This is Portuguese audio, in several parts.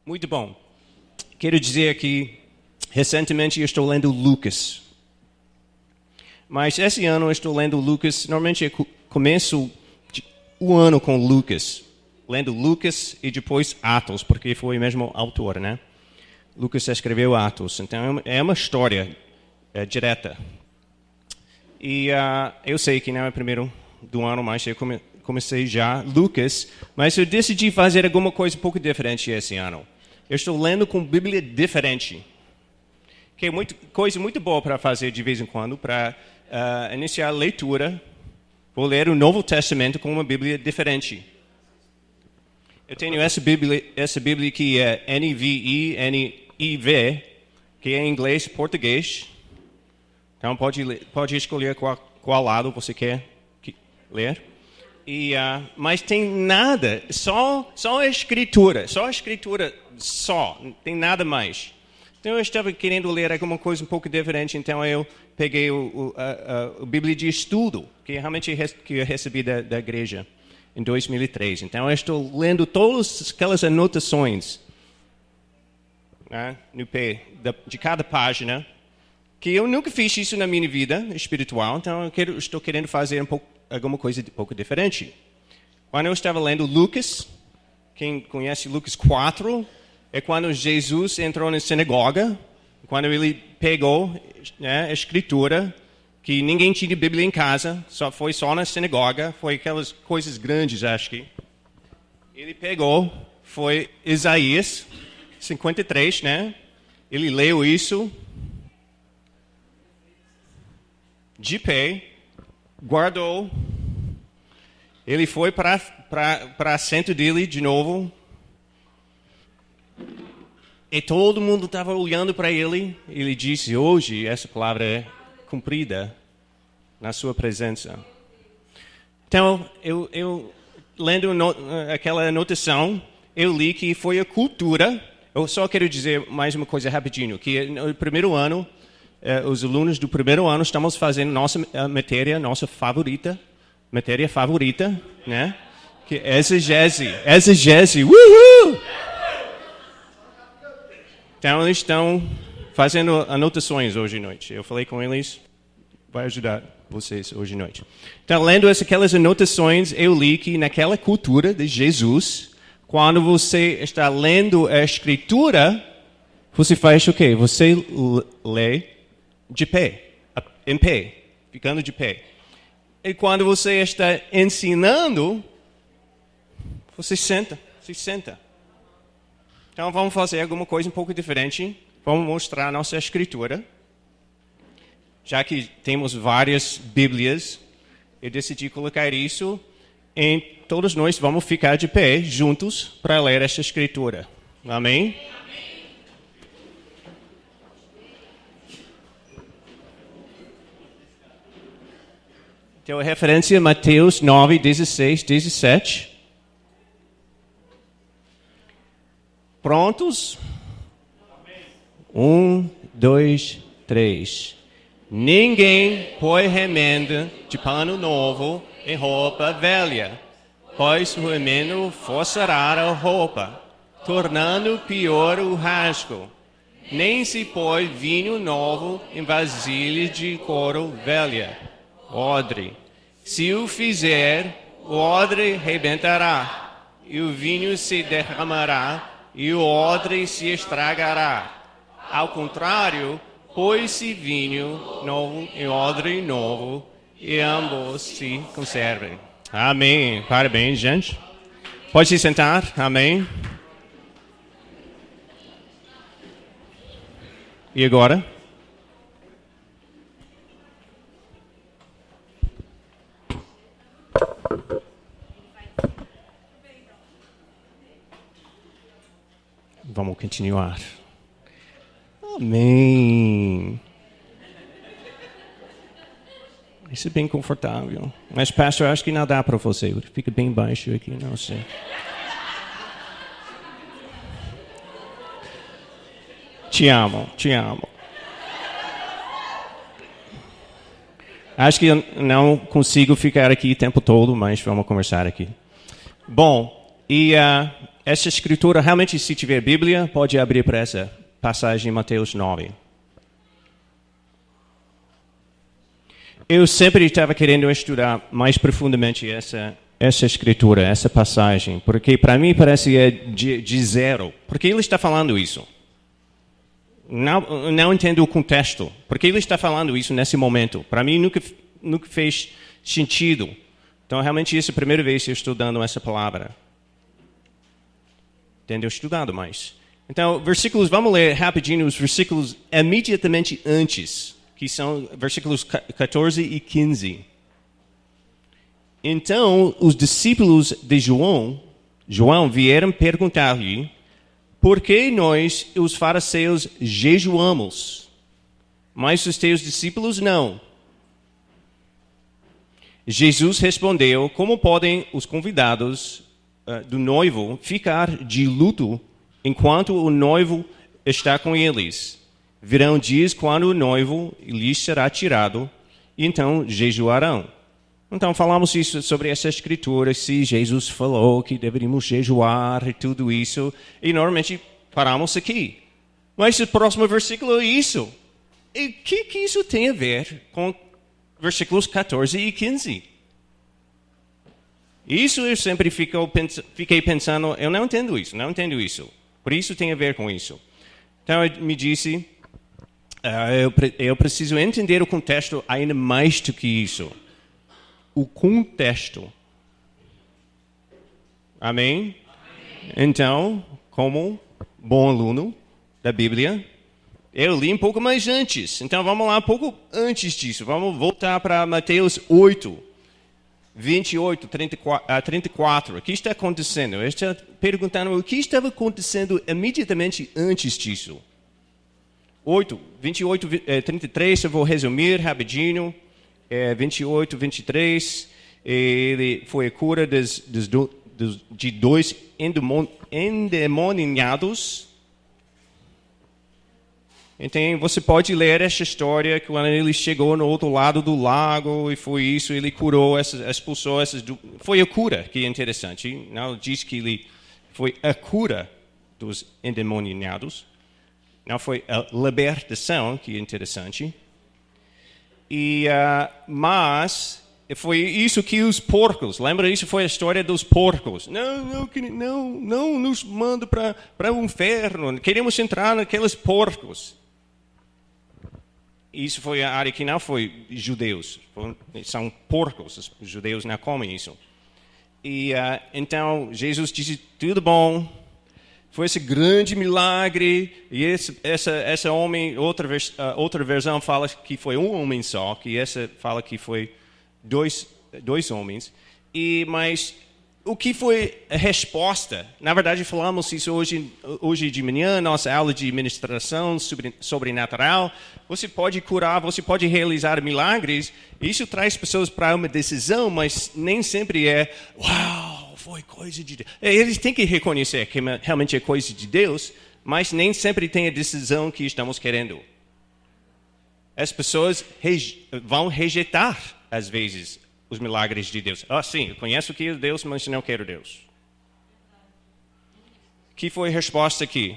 Muito bom. Quero dizer que recentemente eu estou lendo Lucas. Mas esse ano eu estou lendo Lucas. Normalmente eu começo o ano com Lucas. Lendo Lucas e depois Atos, porque foi o mesmo autor, né? Lucas escreveu Atos. Então é uma história direta. E eu sei que não é o primeiro do ano, mas eu comecei já Lucas. Mas eu decidi fazer alguma coisa um pouco diferente esse ano. Eu estou lendo com Bíblia diferente. Que é coisa muito boa para fazer de vez em quando, para iniciar a leitura. Vou ler o Novo Testamento com uma Bíblia diferente. Eu tenho essa Bíblia que é NVI, que é em inglês e português. Então pode escolher qual lado você quer ler. Mas tem nada, só a escritura, não tem nada mais. Então eu estava querendo ler alguma coisa um pouco diferente, então eu peguei a Bíblia de Estudo, que realmente que eu recebi da igreja em 2003. Então eu estou lendo todas aquelas anotações, né, no pé de cada página, que eu nunca fiz isso na minha vida espiritual, então estou querendo fazer alguma coisa um pouco diferente. Quando eu estava lendo Lucas, quem conhece Lucas 4, é quando Jesus entrou na sinagoga, quando ele pegou, né, a escritura, que ninguém tinha Bíblia em casa, foi só na sinagoga, foi aquelas coisas grandes, acho que. Ele pegou, foi Isaías 53, né? Ele leu isso de pé, guardou. Ele foi para assento dele de novo. E todo mundo estava olhando para ele. Ele disse, hoje essa palavra é cumprida na sua presença. Então, eu lendo aquela anotação, eu li que foi a cultura. Eu só quero dizer mais uma coisa rapidinho, que no primeiro ano, os alunos do primeiro ano estamos fazendo nossa matéria favorita, né? Que é exegese, uhul! Então, eles estão fazendo anotações hoje à noite. Eu falei com eles, vai ajudar vocês hoje à noite. Então, lendo aquelas anotações, eu li que naquela cultura de Jesus, quando você está lendo a Escritura, você faz o quê? Você lê de pé, em pé, ficando de pé. E quando você está ensinando, você senta. Então, vamos fazer alguma coisa um pouco diferente. Vamos mostrar a nossa escritura. Já que temos várias Bíblias, eu decidi colocar isso em todos nós vamos ficar de pé juntos para ler esta escritura. Amém? Então, a referência é Mateus 9, 16, 17. Prontos? 1, 2, 3. Ninguém põe remendo de pano novo em roupa velha, pois o remendo forçará a roupa, tornando pior o rasgo. Nem se põe vinho novo em vasilhas de couro velha, odre. Se o fizer, o odre rebentará, e o vinho se derramará, e o odre se estragará. Ao contrário, põe-se vinho novo em odre novo, e ambos se conservem. Amém. Parabéns, gente. Pode se sentar. Amém. E agora? Vamos continuar. Amém. Isso é bem confortável. Mas, pastor, acho que não dá para você. Fica bem baixo aqui, não sei. Te amo. Acho que eu não consigo ficar aqui o tempo todo, mas vamos conversar aqui. Bom, e essa escritura, realmente, se tiver Bíblia, pode abrir para essa passagem em Mateus 9. Eu sempre estava querendo estudar mais profundamente essa escritura, essa passagem, porque para mim parece de zero. Por que ele está falando isso? Não entendo o contexto. Por que ele está falando isso nesse momento? Para mim nunca fez sentido. Então, realmente, essa é a primeira vez que eu estou dando essa palavra. Tendo estudado mais. Então, vamos ler rapidinho os versículos imediatamente antes, que são versículos 14 e 15. Então, os discípulos de João vieram perguntar-lhe: por que nós, os fariseus, jejuamos, mas os teus discípulos não? Jesus respondeu: como podem os convidados do noivo ficar de luto enquanto o noivo está com eles? Virão dias quando o noivo lhes será tirado, e então jejuarão. Então falamos isso sobre essa escritura, se Jesus falou que deveríamos jejuar e tudo isso, e normalmente paramos aqui. Mas o próximo versículo é isso. E o que isso tem a ver com versículos 14 e 15? Isso eu sempre fiquei pensando, eu não entendo isso. Por isso tem a ver com isso. Então ele me disse, eu preciso entender o contexto ainda mais do que isso. O contexto. Amém? Então, como bom aluno da Bíblia, eu li um pouco mais antes. Então vamos lá um pouco antes disso. Vamos voltar para Mateus 8. 28, 34. O que está acontecendo? Eu estou perguntando o que estava acontecendo imediatamente antes disso. 28, 33, eu vou resumir rapidinho. 28, 23, ele foi a cura de dois endemoniados. Então, você pode ler essa história, que quando ele chegou no outro lado do lago, e foi isso, ele curou, expulsou essas... Foi a cura, que é interessante. Não diz que ele foi a cura dos endemoniados. Não foi a libertação, que é interessante. Mas foi isso que os porcos... Lembra, isso foi a história dos porcos. Não nos manda para o inferno. Queremos entrar naqueles porcos. Isso foi a área que não foi judeus. São porcos. Os judeus não comem isso. Então, Jesus disse, tudo bom. Foi esse grande milagre. E essa homem, outra versão fala que foi um homem só. Que essa fala que foi dois homens. Mas o que foi a resposta? Na verdade, falamos isso hoje de manhã, nossa aula de ministração sobrenatural. Você pode curar, você pode realizar milagres. Isso traz pessoas para uma decisão, mas nem sempre é, uau, foi coisa de Deus. Eles têm que reconhecer que realmente é coisa de Deus, mas nem sempre tem a decisão que estamos querendo. As pessoas vão rejeitar, às vezes, os milagres de Deus. Sim, eu conheço o que é Deus, mas não quero Deus. Que foi a resposta aqui?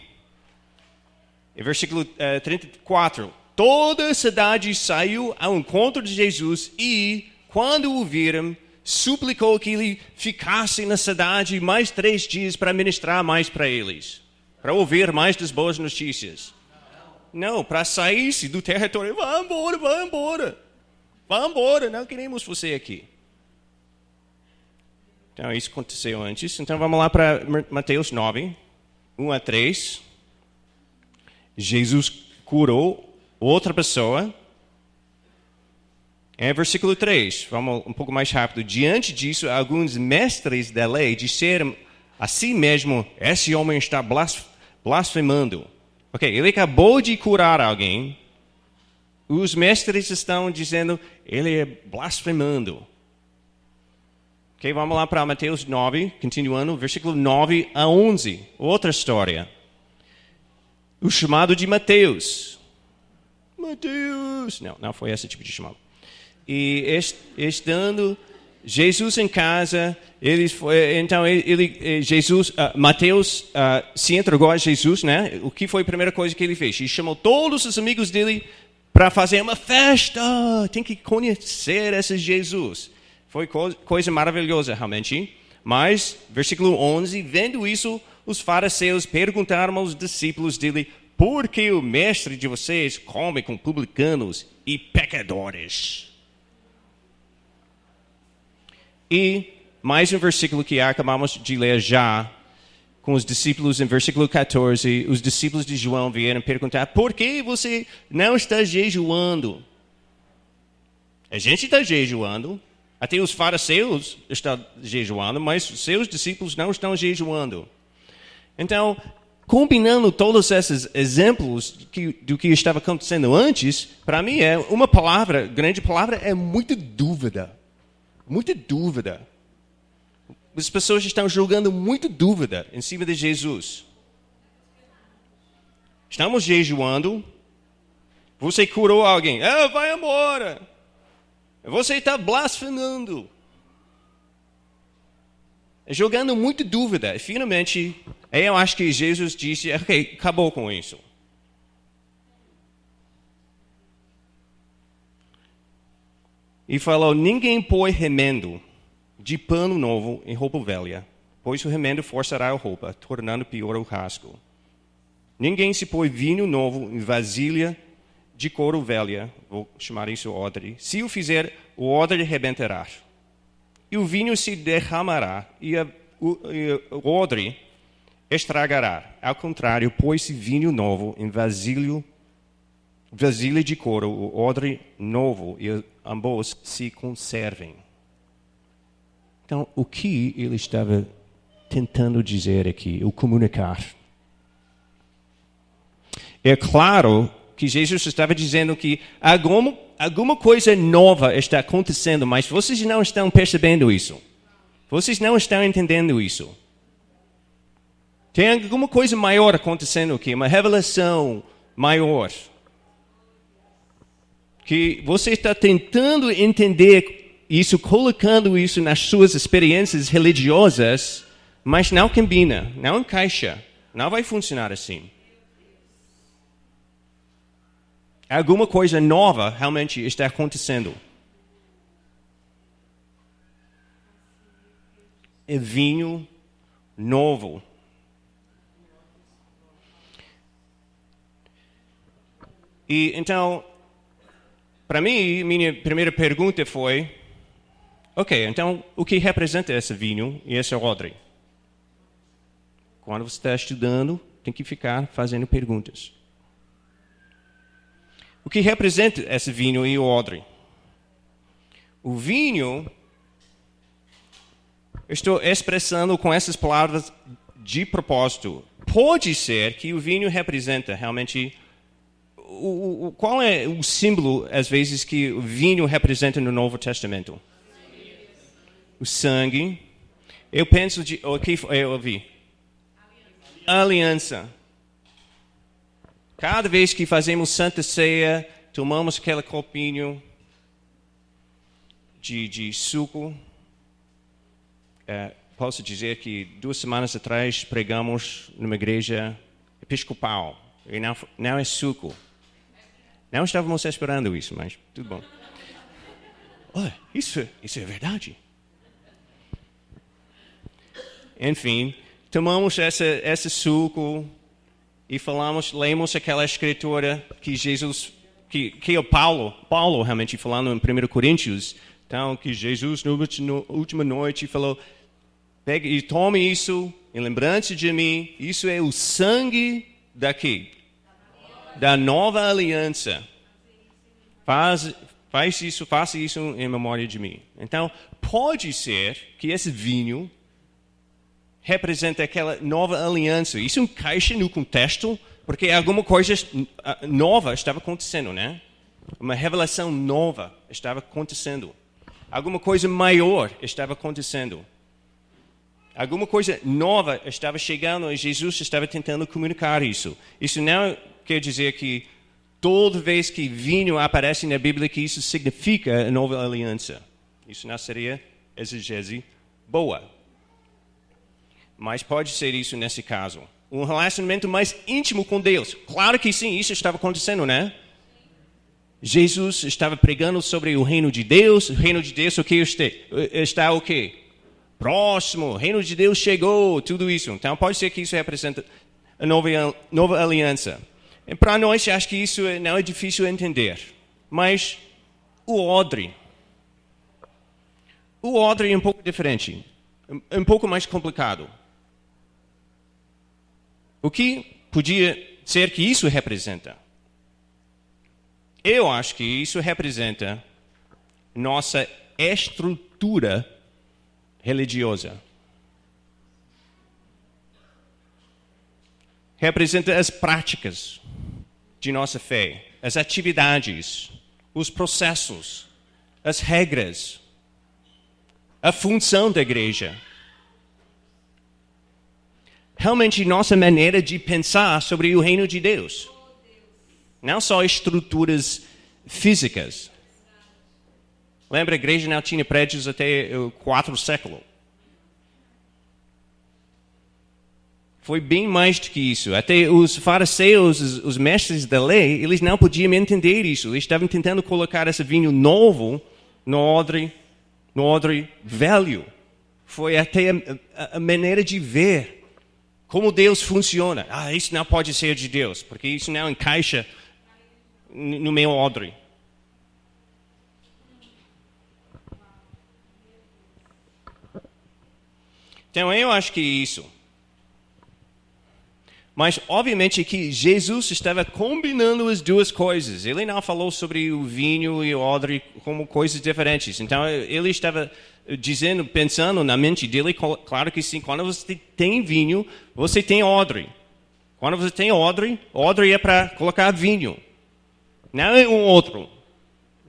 Em versículo 34. Toda a cidade saiu ao encontro de Jesus e, quando o viram, suplicou que ele ficasse na cidade mais 3 dias para ministrar mais para eles. Para ouvir mais das boas notícias. Não, para sair do território. Vá embora. Vá embora, não queremos você aqui. Então, isso aconteceu antes. Então, vamos lá para Mateus 9, 1 a 3. Jesus curou outra pessoa. Versículo 3, vamos um pouco mais rápido. Diante disso, alguns mestres da lei disseram a si mesmo, esse homem está blasfemando. Ok, ele acabou de curar alguém. Os mestres estão dizendo, ele é blasfemando. Ok, vamos lá para Mateus 9, continuando, versículo 9 a 11. Outra história. O chamado de Mateus. Não foi esse tipo de chamado. E estando Jesus em casa, Mateus se entregou a Jesus, né? O que foi a primeira coisa que ele fez? Ele chamou todos os amigos dele para fazer uma festa. Tem que conhecer esse Jesus. Foi coisa maravilhosa, realmente. Mas, versículo 11, vendo isso, os fariseus perguntaram aos discípulos dele: por que o mestre de vocês come com publicanos e pecadores? E mais um versículo que acabamos de ler já, com os discípulos, em versículo 14, os discípulos de João vieram perguntar: por que você não está jejuando? A gente está jejuando, até os fariseus estão jejuando, mas os seus discípulos não estão jejuando. Então, combinando todos esses exemplos do que estava acontecendo antes, para mim grande palavra é muita dúvida. Muita dúvida. As pessoas estão jogando muita dúvida em cima de Jesus. Estamos jejuando. Você curou alguém. Vai embora. Você está blasfemando. Jogando muita dúvida. E finalmente, eu acho que Jesus disse: ok, acabou com isso. E falou: ninguém põe remendo de pano novo em roupa velha, pois o remendo forçará a roupa, tornando pior o rasgo. Ninguém se põe vinho novo em vasilha de couro velha, vou chamar isso odre. Se o fizer, o odre rebentará. E o vinho se derramará, e o odre estragará. Ao contrário, põe-se vinho novo em vasilha de couro, o odre novo, e ambos se conservem. Então, o que ele estava tentando dizer aqui, o comunicar? É claro que Jesus estava dizendo que alguma coisa nova está acontecendo, mas vocês não estão percebendo isso. Vocês não estão entendendo isso. Tem alguma coisa maior acontecendo aqui, uma revelação maior. Que você está tentando entender isso, colocando isso nas suas experiências religiosas, mas não combina, não encaixa, não vai funcionar assim. Alguma coisa nova realmente está acontecendo. É vinho novo. E então, para mim, minha primeira pergunta foi: ok, então o que representa esse vinho e esse odre? Quando você está estudando, tem que ficar fazendo perguntas. O que representa esse vinho e o odre? O vinho, estou expressando com essas palavras de propósito. Pode ser que o vinho representa realmente... qual é o símbolo, às vezes, que o vinho representa no Novo Testamento? O sangue. Eu penso o que eu ouvi? Aliança. Cada vez que fazemos Santa Ceia, tomamos aquele copinho de suco. Posso dizer que 2 semanas atrás pregamos numa igreja episcopal. E não é suco. Não estávamos esperando isso, mas tudo bom. Olha, isso é verdade. Enfim, tomamos esse suco e lemos aquela escritura que Jesus, que é Paulo realmente falando em 1 Coríntios, então que Jesus na última noite falou: pegue e tome isso em lembrança de mim, isso é o sangue daqui. Da nova aliança. Faça isso em memória de mim. Então, pode ser que esse vinho representa aquela nova aliança. Isso encaixa no contexto, porque alguma coisa nova estava acontecendo, né? Uma revelação nova estava acontecendo. Alguma coisa maior estava acontecendo. Alguma coisa nova estava chegando e Jesus estava tentando comunicar isso. Isso não quer dizer que toda vez que vinho aparece na Bíblia que isso significa a nova aliança. Isso não seria exegese boa. Mas pode ser isso nesse caso. Um relacionamento mais íntimo com Deus. Claro que sim, isso estava acontecendo, né? Jesus estava pregando sobre o reino de Deus. O reino de Deus, o que está o quê? Próximo, o reino de Deus chegou, tudo isso. Então pode ser que isso representa a nova aliança. E para nós, acho que isso não é difícil entender. Mas o odre é um pouco diferente. Um pouco mais complicado. O que podia ser que isso representa? Eu acho que isso representa nossa estrutura religiosa. Representa as práticas de nossa fé, as atividades, os processos, as regras, a função da igreja. Realmente nossa maneira de pensar sobre o reino de Deus. Não só estruturas físicas. Lembra, a igreja não tinha prédios até o quarto século. Foi bem mais do que isso. Até os fariseus, os mestres da lei, eles não podiam entender isso. Eles estavam tentando colocar esse vinho novo no odre velho. Foi até a maneira de ver como Deus funciona. Isso não pode ser de Deus, porque isso não encaixa no meu odre. Então eu acho que isso. Mas obviamente que Jesus estava combinando as duas coisas. Ele não falou sobre o vinho e o odre como coisas diferentes. Então ele estava dizendo, pensando na mente dele, claro que sim, quando você tem vinho, você tem odre. Quando você tem odre é para colocar vinho. Não é um outro.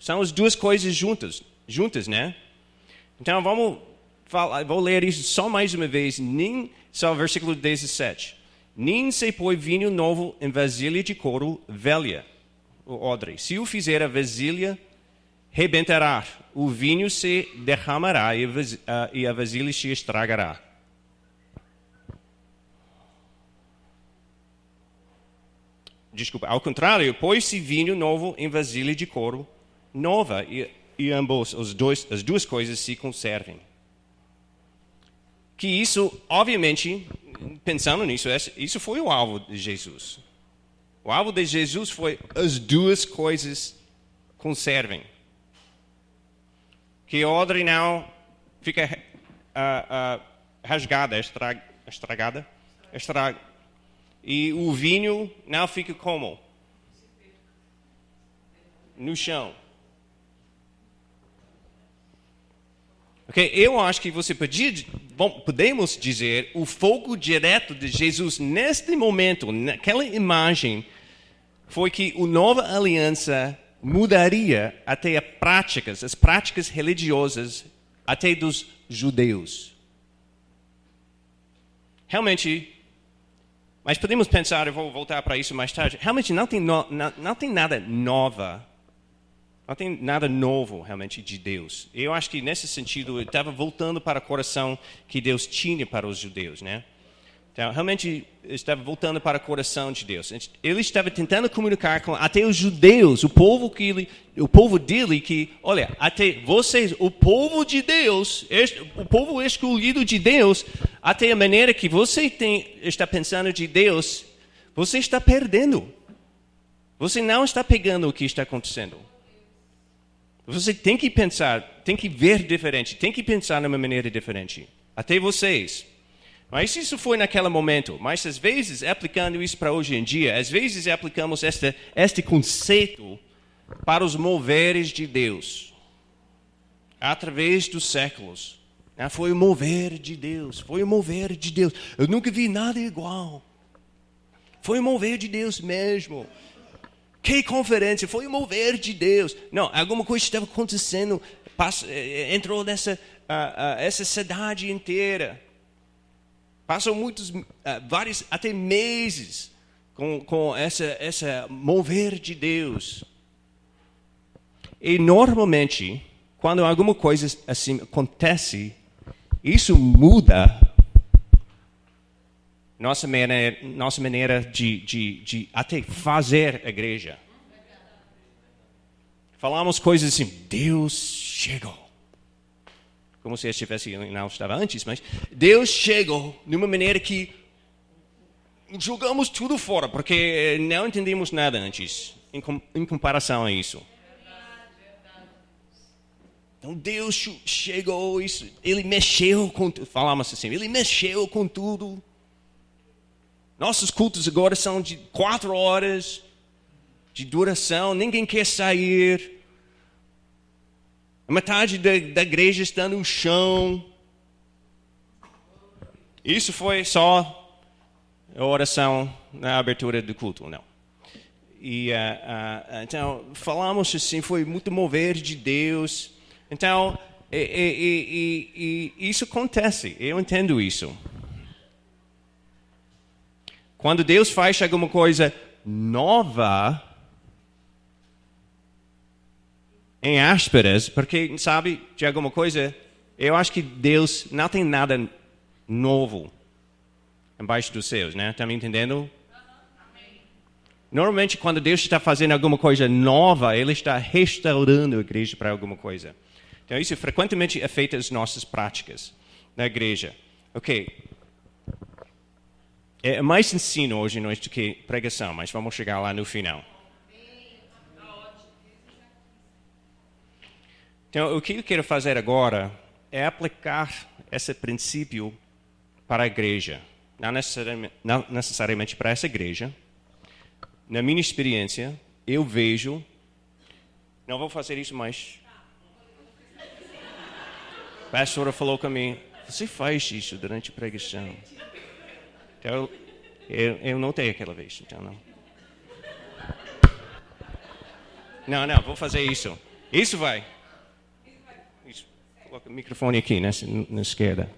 São as duas coisas juntas, né? Então vou ler isso só mais uma vez, só o versículo 17. Nem se põe vinho novo em vasilha de couro velha, o odre. Se o fizer a vasilha, rebentará. O vinho se derramará e a vasilha se estragará. Desculpa, ao contrário, põe-se vinho novo em vasilha de couro nova e ambos, as duas coisas se conservem. Que isso, obviamente, pensando nisso, isso foi o alvo de Jesus. O alvo de Jesus foi as duas coisas conservem. Que a odre não fica rasgada, estragada. E o vinho não fica como? No chão. Okay? Eu acho que podemos dizer o foco direto de Jesus neste momento, naquela imagem, foi que a nova aliança mudaria até as práticas religiosas até dos judeus. Realmente, mas podemos pensar, eu vou voltar para isso mais tarde, realmente não tem nada nova. Não tem nada novo, realmente, de Deus. Eu acho que, nesse sentido, ele estava voltando para o coração que Deus tinha para os judeus, né? Então, realmente, ele estava voltando para o coração de Deus. Ele estava tentando comunicar com até os judeus, o povo dele, que, olha, até vocês, o povo de Deus, o povo escolhido de Deus, até a maneira que você está pensando de Deus, você está perdendo. Você não está pegando o que está acontecendo. Você tem que pensar, tem que ver diferente, tem que pensar de uma maneira diferente. Até vocês. Mas isso foi naquele momento. Mas às vezes, aplicando isso para hoje em dia, às vezes aplicamos este conceito para os moveres de Deus. Através dos séculos. Foi o mover de Deus, foi o mover de Deus. Eu nunca vi nada igual. Foi o mover de Deus mesmo. Que conferência, foi o mover de Deus. Não, alguma coisa estava acontecendo, entrou nessa essa cidade inteira. Passam vários, até meses, com essa mover de Deus. E normalmente, quando alguma coisa assim acontece, isso muda nossa maneira de até fazer a igreja. Falamos coisas assim, Deus chegou. Como se estivesse, não estava antes, mas Deus chegou de uma maneira que jogamos tudo fora, porque não entendemos nada antes, em comparação a isso. Então Deus chegou, Ele mexeu com tudo, falamos assim, Ele mexeu com tudo. Nossos cultos agora são de 4 horas de duração, ninguém quer sair. A metade da igreja está no chão. Isso foi só a oração na abertura do culto, não. E então, falamos assim, foi muito mover de Deus. Então, isso acontece, eu entendo isso. Quando Deus faz alguma coisa nova, em aspas, porque, sabe, de alguma coisa, eu acho que Deus não tem nada novo embaixo dos céus, né? Está me entendendo? Normalmente, quando Deus está fazendo alguma coisa nova, Ele está restaurando a igreja para alguma coisa. Então, isso frequentemente afeta as nossas práticas na igreja. Ok. É mais ensino hoje noite do que pregação, mas vamos chegar lá no final. Então, o que eu quero fazer agora é aplicar esse princípio para a igreja. Não necessariamente para essa igreja. Na minha experiência, eu vejo... Não vou fazer isso mais. A pastora falou comigo, você faz isso durante a pregação. Então, eu não tenho aquela vez, então não. Não, vou fazer isso. Isso vai. Isso. Coloca o microfone aqui, na esquerda.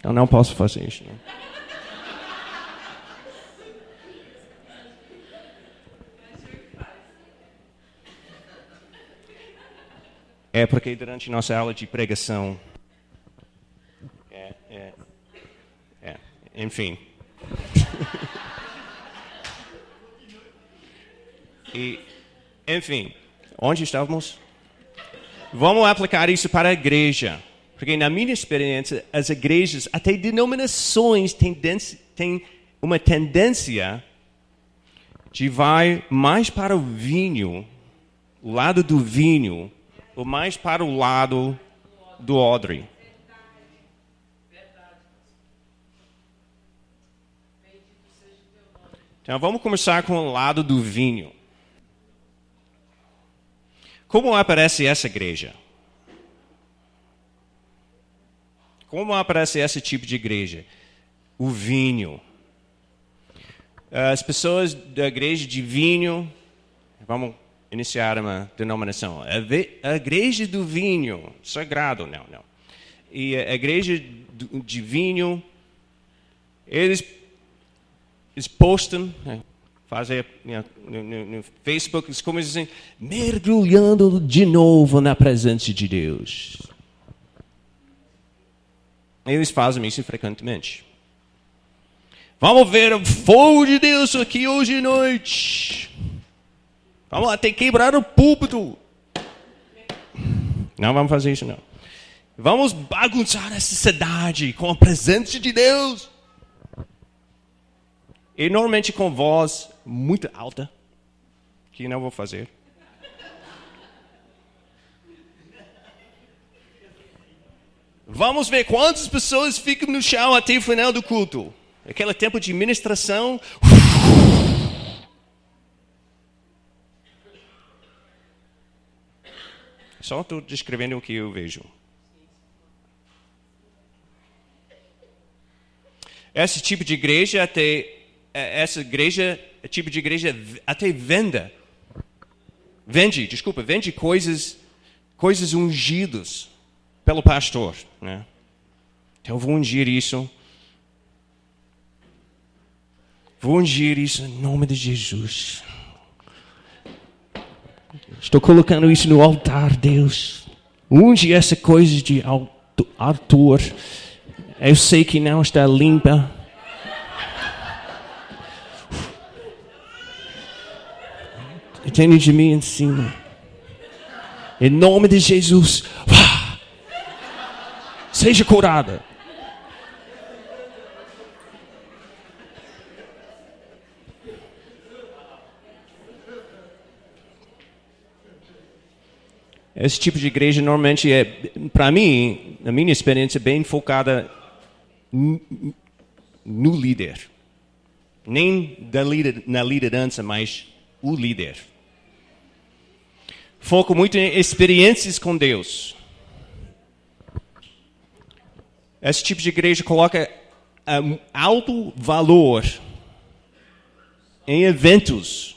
Eu não posso fazer isso, não. É porque durante nossa aula de pregação... Enfim. Enfim, onde estávamos? Vamos aplicar isso para a igreja. Porque na minha experiência, as igrejas, até denominações, têm uma tendência de vai mais para o vinho, o lado do vinho, ou mais para o lado do odre. Então, vamos começar com o lado do vinho. Como aparece essa igreja? Como aparece esse tipo de igreja? O vinho. As pessoas da igreja de vinho, vamos iniciar uma denominação. A igreja do vinho, sagrado, não. E a igreja de vinho, eles postam, fazem no Facebook, eles começam assim, mergulhando de novo na presença de Deus. Eles fazem isso frequentemente. Vamos ver o fogo de Deus aqui hoje à noite. Vamos até quebrar o púlpito. Não vamos fazer isso, não. Vamos bagunçar essa cidade com a presença de Deus. E normalmente com voz muito alta, que não vou fazer. Vamos ver quantas pessoas ficam no chão até o final do culto. Aquele tempo de ministração. Só estou descrevendo o que eu vejo. Esse tipo de igreja tipo de igreja até vende coisas ungidas pelo pastor, né? Então eu vou ungir isso. Vou ungir isso em nome de Jesus. Estou colocando isso no altar, Deus. Unge essa coisa de Arthur. Eu sei que não está limpa. Tenho de mim em cima. Em nome de Jesus. Seja curada. Esse tipo de igreja normalmente é, para mim, na minha experiência, bem focada no líder. Nem na liderança, mas o líder. Foco muito em experiências com Deus. Esse tipo de igreja coloca alto valor em eventos.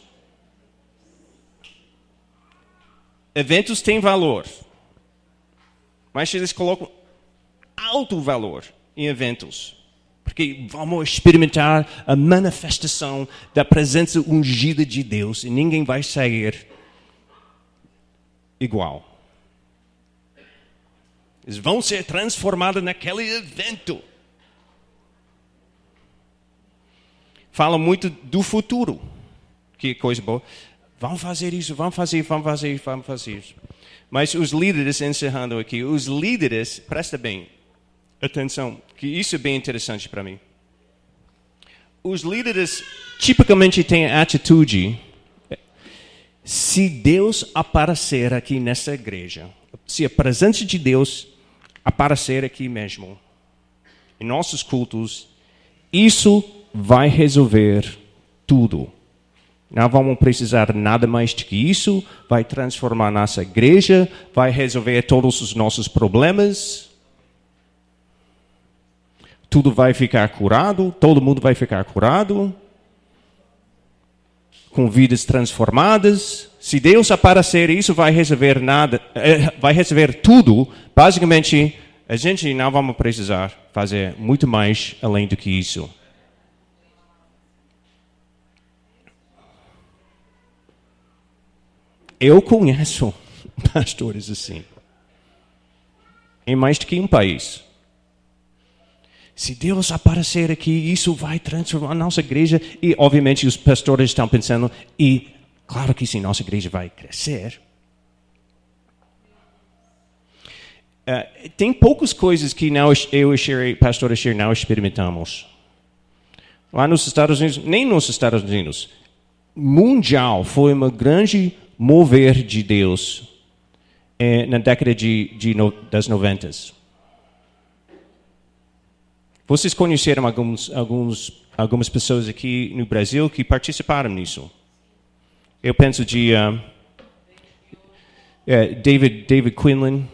Eventos têm valor, mas eles colocam alto valor em eventos, porque vamos experimentar a manifestação da presença ungida de Deus e ninguém vai sair igual. Eles vão ser transformados naquele evento. Fala muito do futuro, que coisa boa. Vamos fazer isso, vamos fazer isso. Mas os líderes, encerrando aqui, os líderes, presta bem atenção, que isso é bem interessante para mim. Os líderes tipicamente têm a atitude, se Deus aparecer aqui nessa igreja, se a presença de Deus aparecer aqui mesmo, em nossos cultos, isso vai resolver tudo. Não vamos precisar nada mais do que isso. Vai transformar nossa igreja. Vai resolver todos os nossos problemas. Tudo vai ficar curado. Todo mundo vai ficar curado. Com vidas transformadas. Se Deus aparecer, isso vai resolver nada. Vai resolver tudo. Basicamente, a gente não vamos precisar fazer muito mais além do que isso. Eu conheço pastores assim, em mais do que um país. Se Deus aparecer aqui, isso vai transformar a nossa igreja. E, obviamente, os pastores estão pensando, e claro que sim, nossa igreja vai crescer. Tem poucas coisas que eu e pastor Asher não experimentamos. Lá nos Estados Unidos, nem nos Estados Unidos, mundial, foi uma grande mover de Deus na década das 90. Vocês conheceram algumas pessoas aqui no Brasil que participaram nisso. Eu penso de David Quinlan.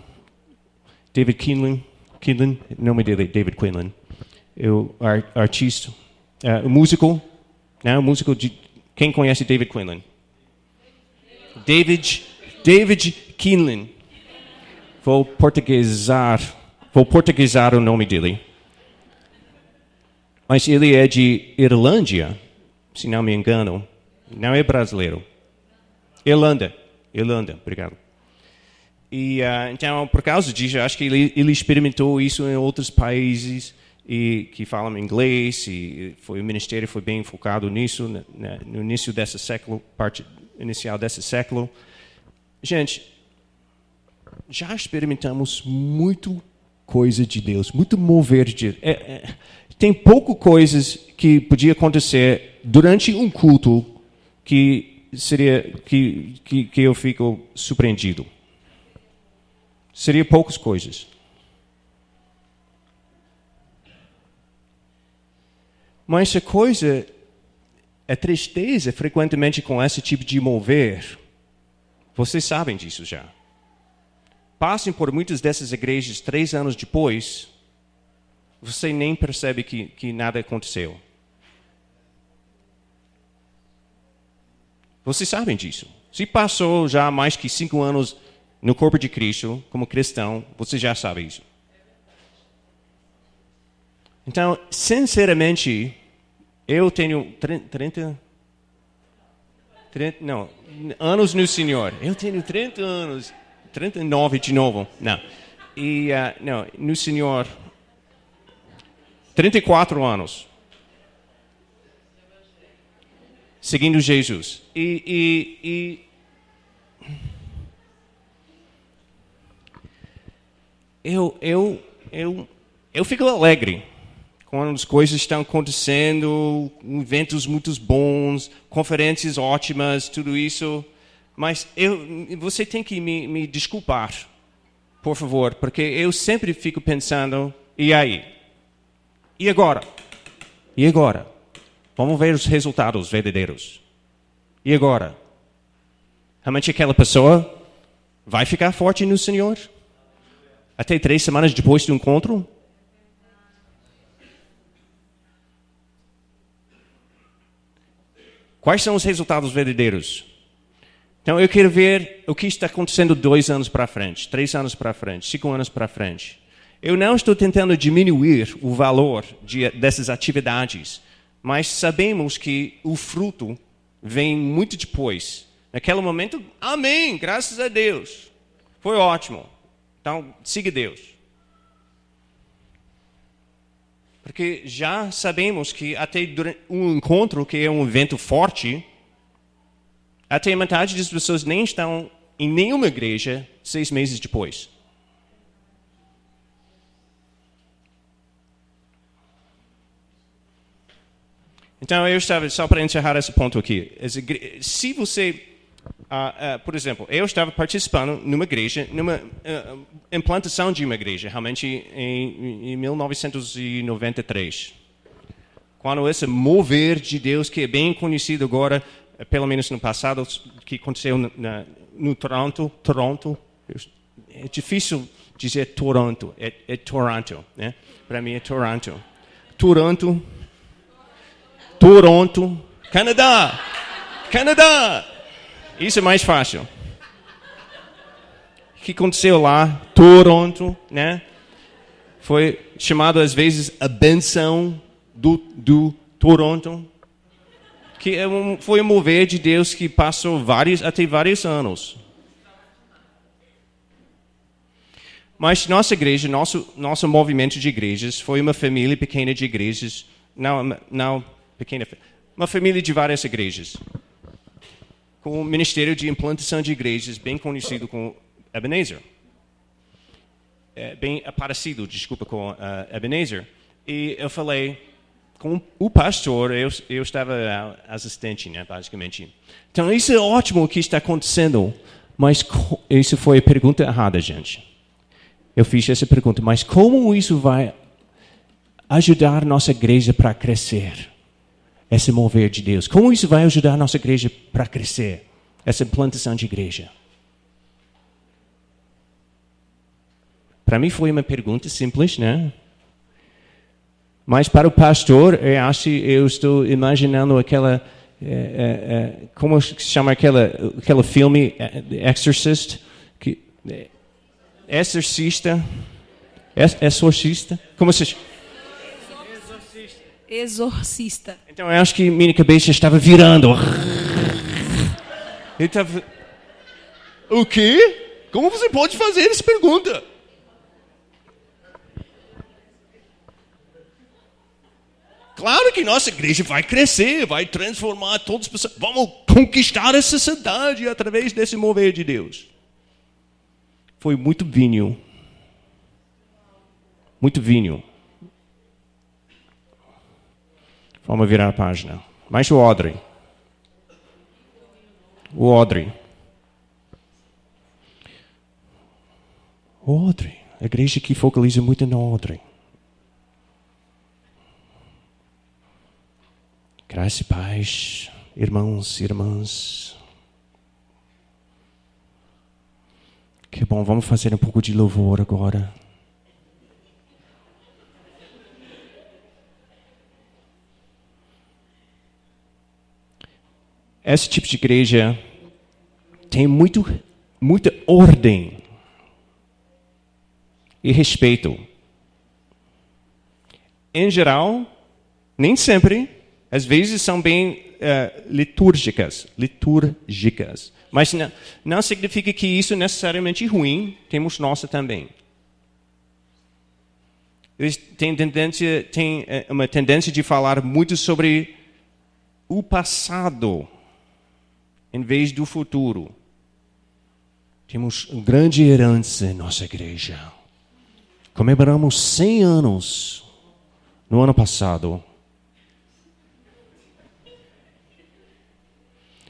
David Quinlan, o nome dele é David Quinlan. O artista, o músico, né? O músico de quem conhece David Quinlan? David Quinlan. Vou portuguesar o nome dele. Mas ele é de Irlândia, se não me engano. Não é brasileiro. Irlanda, obrigado. E então, por causa disso, acho que ele experimentou isso em outros países e que falam inglês. E o ministério foi bem focado nisso no início desse século, parte inicial desse século. Gente, já experimentamos muito coisa de Deus, muito mover de Deus. Tem pouco coisas que podia acontecer durante um culto que eu fico surpreendido. Seria poucas coisas. Mas a tristeza frequentemente com esse tipo de mover, vocês sabem disso já. Passem por muitas dessas igrejas 3 anos depois, você nem percebe que nada aconteceu. Vocês sabem disso. Se passou já mais que 5 anos no corpo de Cristo, como cristão, você já sabe isso. Então, sinceramente, eu tenho 30 anos no Senhor. Eu tenho 30 anos 39 de novo. Não. E, não, no Senhor, 34 anos. Seguindo Jesus. Eu fico alegre quando as coisas estão acontecendo, eventos muito bons, conferências ótimas, tudo isso. Mas você tem que me desculpar, por favor, porque eu sempre fico pensando, e aí? E agora? E agora? Vamos ver os resultados verdadeiros. E agora? Realmente aquela pessoa vai ficar forte no Senhor? Até 3 semanas depois do encontro? Quais são os resultados verdadeiros? Então eu quero ver o que está acontecendo 2 anos para frente, 3 anos para frente, 5 anos para frente. Eu não estou tentando diminuir o valor dessas atividades, mas sabemos que o fruto vem muito depois. Naquele momento, amém, graças a Deus. Foi ótimo. Então, siga Deus. Porque já sabemos que até durante um encontro, que é um evento forte, até metade das pessoas nem estão em nenhuma igreja 6 meses depois. Então, eu estava, só para encerrar esse ponto aqui, se você, por exemplo, eu estava participando numa igreja, numa implantação de uma igreja, realmente em 1993. Quando esse mover de Deus, que é bem conhecido agora, pelo menos no passado, que aconteceu no Toronto, é difícil dizer Toronto, é Toronto, né? Para mim é Toronto, Canadá, isso é mais fácil. O que aconteceu lá, Toronto, né? Foi chamado às vezes a benção do Toronto, que foi um mover de Deus que passou até vários anos. Mas nossa igreja, nosso movimento de igrejas foi uma família pequena de igrejas, não pequena, uma família de várias igrejas, com um ministério de implantação de igrejas bem conhecido como Ebenezer. Bem parecido, desculpa, com Ebenezer. E eu falei com o pastor, eu estava assistente, né, basicamente. Então, isso é ótimo o que está acontecendo, mas isso foi a pergunta errada, gente. Eu fiz essa pergunta, mas como isso vai ajudar nossa igreja para crescer? Esse mover de Deus. Como isso vai ajudar nossa igreja para crescer? Essa implantação de igreja. Para mim foi uma pergunta simples, né? Mas para o pastor, eu estou imaginando aquela, como se chama aquele filme, Exorcist, exorcista, como se chama? Exorcista. Então eu acho que minha cabeça estava virando. Ele estava... O quê? Como você pode fazer essa pergunta? Claro que nossa igreja vai crescer, vai transformar todas as pessoas. Vamos conquistar essa cidade através desse mover de Deus. Foi muito vinho. Muito vinho. Vamos virar a página. Mas o Audrey. A igreja que focaliza muito na Audrey. Graça e paz, irmãos e irmãs. Que bom, vamos fazer um pouco de louvor agora. Esse tipo de igreja tem muita ordem e respeito. Em geral, nem sempre, às vezes são bem litúrgicas. Mas não significa que isso é necessariamente ruim, temos nossa também. Eles têm uma tendência de falar muito sobre o passado, em vez do futuro. Temos uma grande herança em nossa igreja. Comemoramos 100 anos no ano passado.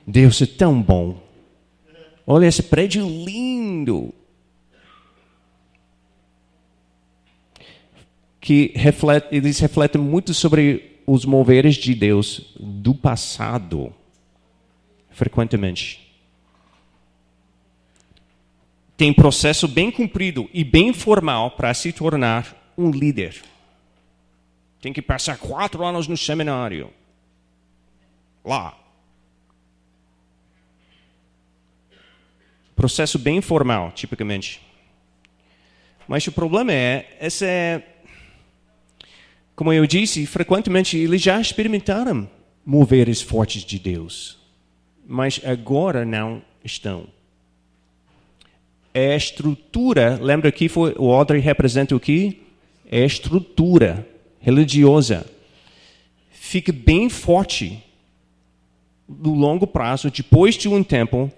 Deus é tão bom. Olha esse prédio lindo. Eles refletem muito sobre os moveres de Deus do passado, frequentemente. Tem processo bem cumprido e bem formal para se tornar um líder. Tem que passar 4 anos no seminário. Lá. Processo bem formal, tipicamente. Mas o problema como eu disse, frequentemente eles já experimentaram moveres fortes de Deus. Mas agora não estão. É a estrutura, lembra que o Audrey representa o quê? É a estrutura religiosa. Fica bem forte no longo prazo, depois de um tempo.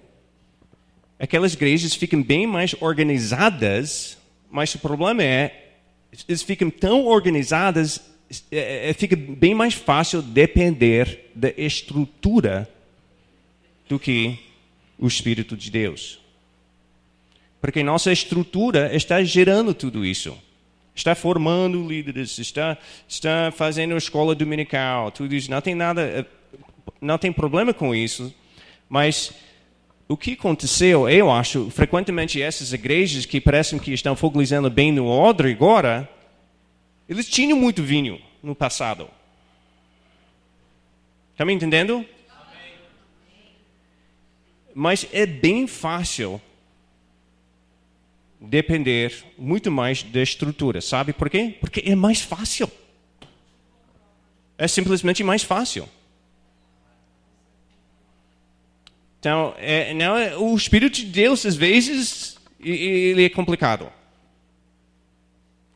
Aquelas igrejas ficam bem mais organizadas, mas o problema eles ficam tão organizadas, fica bem mais fácil depender da estrutura do que o Espírito de Deus. Porque nossa estrutura está gerando tudo isso. Está formando líderes, está fazendo escola dominical, tudo isso. Não tem problema com isso, mas o que aconteceu, eu acho, frequentemente essas igrejas que parecem que estão focalizando bem no odre agora, eles tinham muito vinho no passado. Está me entendendo? Amém. Mas é bem fácil depender muito mais da estrutura. Sabe por quê? Porque é mais fácil. É simplesmente mais fácil. Então, o Espírito de Deus, às vezes, ele é complicado.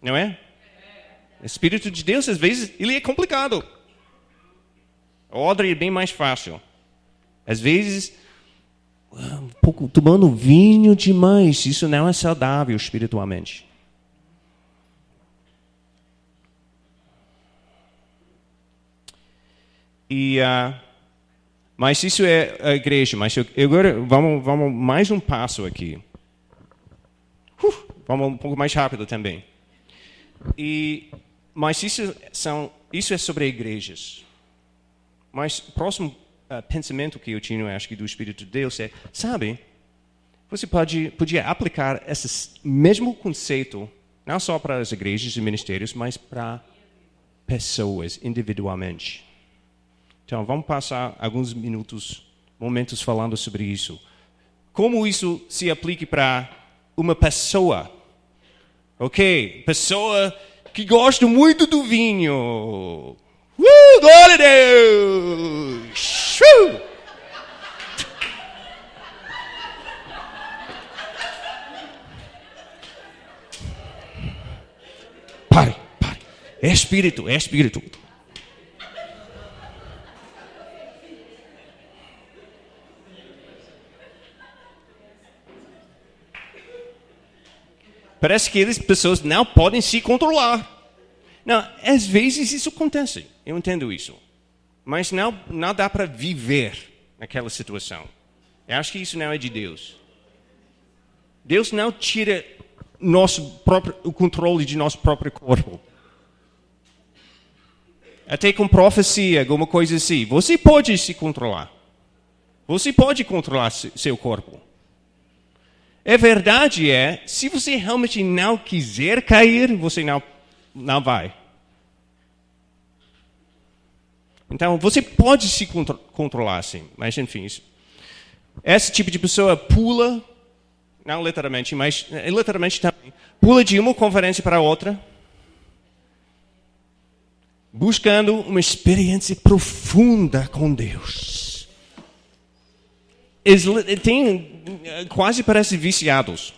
Não é? O Espírito de Deus, às vezes, ele é complicado. A ordem é bem mais fácil. Às vezes, um pouco tomando vinho demais, isso não é saudável espiritualmente. Mas isso é a igreja. Mas agora vamos mais um passo aqui. Vamos um pouco mais rápido também. Mas isso é sobre igrejas. Mas o próximo pensamento que eu tinha, acho que do Espírito de Deus sabe, você podia aplicar esse mesmo conceito não só para as igrejas e ministérios, mas para pessoas individualmente. Então, vamos passar alguns momentos falando sobre isso. Como isso se aplica para uma pessoa? Ok, pessoa que gosta muito do vinho. Glória a Deus! Pare. É espírito. Parece que as pessoas não podem se controlar. Não, às vezes isso acontece, eu entendo isso. Mas não dá para viver naquela situação. Eu acho que isso não é de Deus. Deus não tira o controle de nosso próprio corpo. Até com profecia, alguma coisa assim. Você pode se controlar. Você pode controlar seu corpo. A verdade se você realmente não quiser cair, você não vai. Então, você pode se controlar, sim. Mas, enfim, esse tipo de pessoa pula, não literalmente, mas literalmente também, pula de uma conferência para outra, buscando uma experiência profunda com Deus. Quase parecem viciados.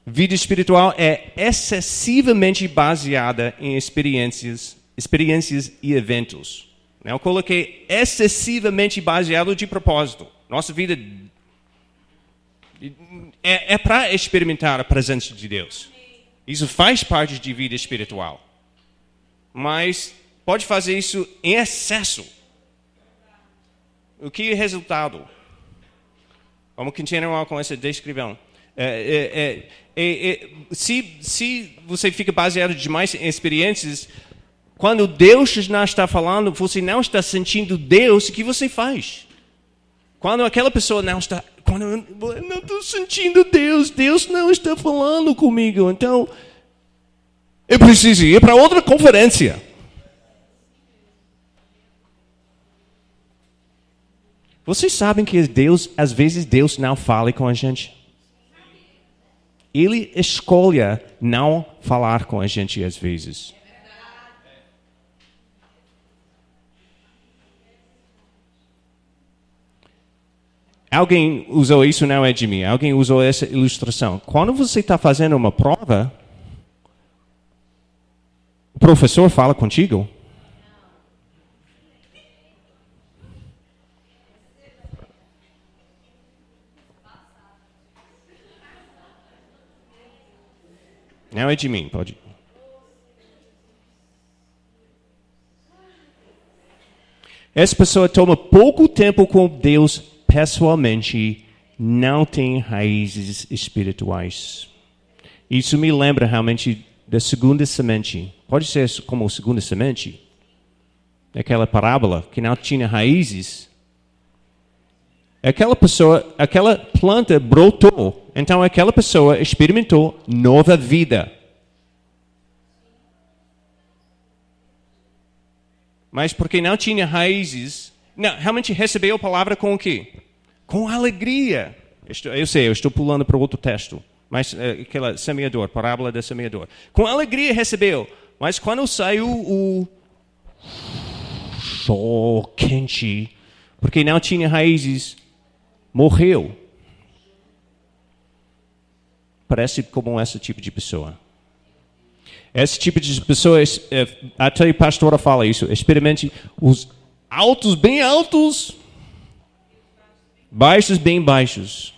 Vida espiritual é excessivamente baseada em experiências e eventos. Eu coloquei excessivamente baseado de propósito. Nossa vida é para experimentar a presença de Deus. Isso faz parte de vida espiritual. Mas pode fazer isso em excesso. O que é o resultado? Vamos continuar com essa descrição. Se você fica baseado demais em experiências, quando Deus não está falando, você não está sentindo Deus, o que você faz? Quando aquela pessoa não está... Quando eu não estou sentindo Deus, Deus não está falando comigo, então eu preciso ir para outra conferência. Vocês sabem que Deus, às vezes Deus não fala com a gente? Ele escolhe não falar com a gente às vezes. Alguém usou isso, não é de mim. Alguém usou essa ilustração. Quando você está fazendo uma prova, o professor fala contigo. Não é de mim, pode. Essa pessoa toma pouco tempo com Deus pessoalmente, não tem raízes espirituais. Isso me lembra realmente da segunda semente. Pode ser como a segunda semente? Aquela parábola que não tinha raízes. Aquela planta brotou. Então aquela pessoa experimentou nova vida. Mas porque não tinha raízes, não, realmente recebeu a palavra com o quê? Com alegria. Eu sei, eu estou pulando para outro texto. Mas aquela semeador, parábola da semeador. Com alegria recebeu. Mas quando saiu o sol quente, porque não tinha raízes, morreu. Parece como esse tipo de pessoa. Esse tipo de pessoas, até a pastora fala isso, experimente os altos bem altos, baixos bem baixos.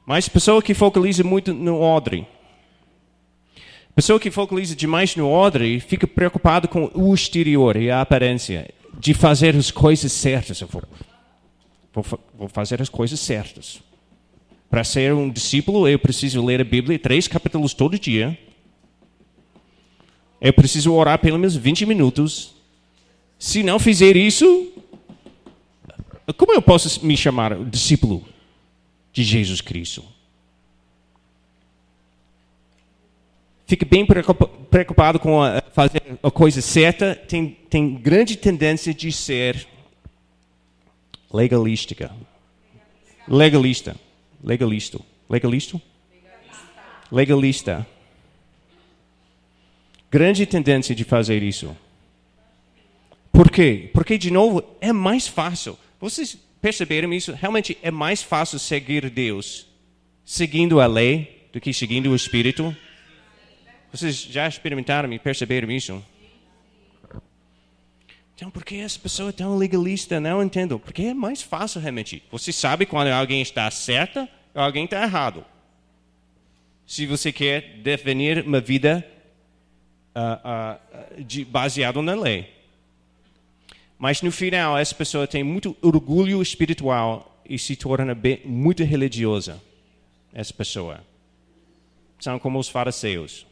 Mas pessoa que focaliza muito no odre. Pessoa que focaliza demais no odre fica preocupada com o exterior e a aparência, de fazer as coisas certas. Eu vou fazer as coisas certas. Para ser um discípulo, eu preciso ler a Bíblia 3 capítulos todo dia. Eu preciso orar pelo menos 20 minutos. Se não fizer isso, como eu posso me chamar discípulo de Jesus Cristo? Fica bem preocupado com fazer a coisa certa. Tem grande tendência de ser legalista. Grande tendência de fazer isso. Por quê? Porque, de novo, é mais fácil. Vocês perceberam isso? Realmente é mais fácil seguir Deus seguindo a lei do que seguindo o Espírito. Vocês já experimentaram e perceberam isso? Então, por que essa pessoa é tão legalista? Não entendo. Porque é mais fácil realmente. Você sabe quando alguém está certo ou alguém está errado. Se você quer definir uma vida baseada na lei. Mas no final, essa pessoa tem muito orgulho espiritual e se torna muito religiosa. Essa pessoa. São como os fariseus.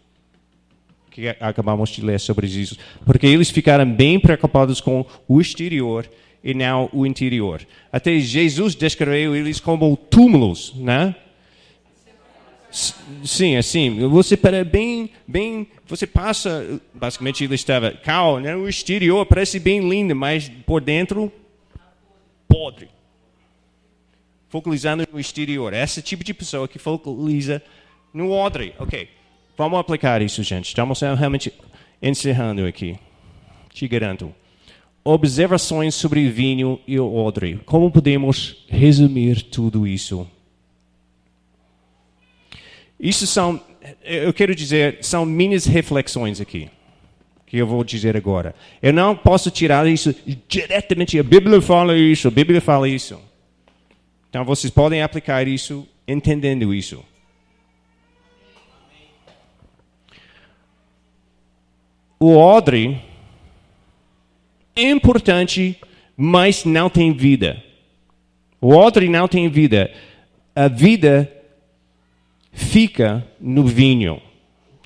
Que acabamos de ler sobre isso. Porque eles ficaram bem preocupados com o exterior e não o interior. Até Jesus descreveu eles como túmulos, né? Sim, assim, você você passa, basicamente ele estava calmo, né? O exterior parece bem lindo, mas por dentro, podre. Focalizando no exterior. Esse tipo de pessoa que focaliza No odre, ok. Vamos aplicar isso, gente. Estamos realmente encerrando aqui. Te garanto. Observações sobre vinho e o odre. Como podemos resumir tudo isso? Isso são, eu quero dizer, são minhas reflexões aqui, que eu vou dizer agora. Eu não posso tirar isso diretamente, a Bíblia fala isso, a Bíblia fala isso. Então vocês podem aplicar isso entendendo isso. O odre é importante, mas não tem vida. O odre não tem vida. A vida fica no vinho.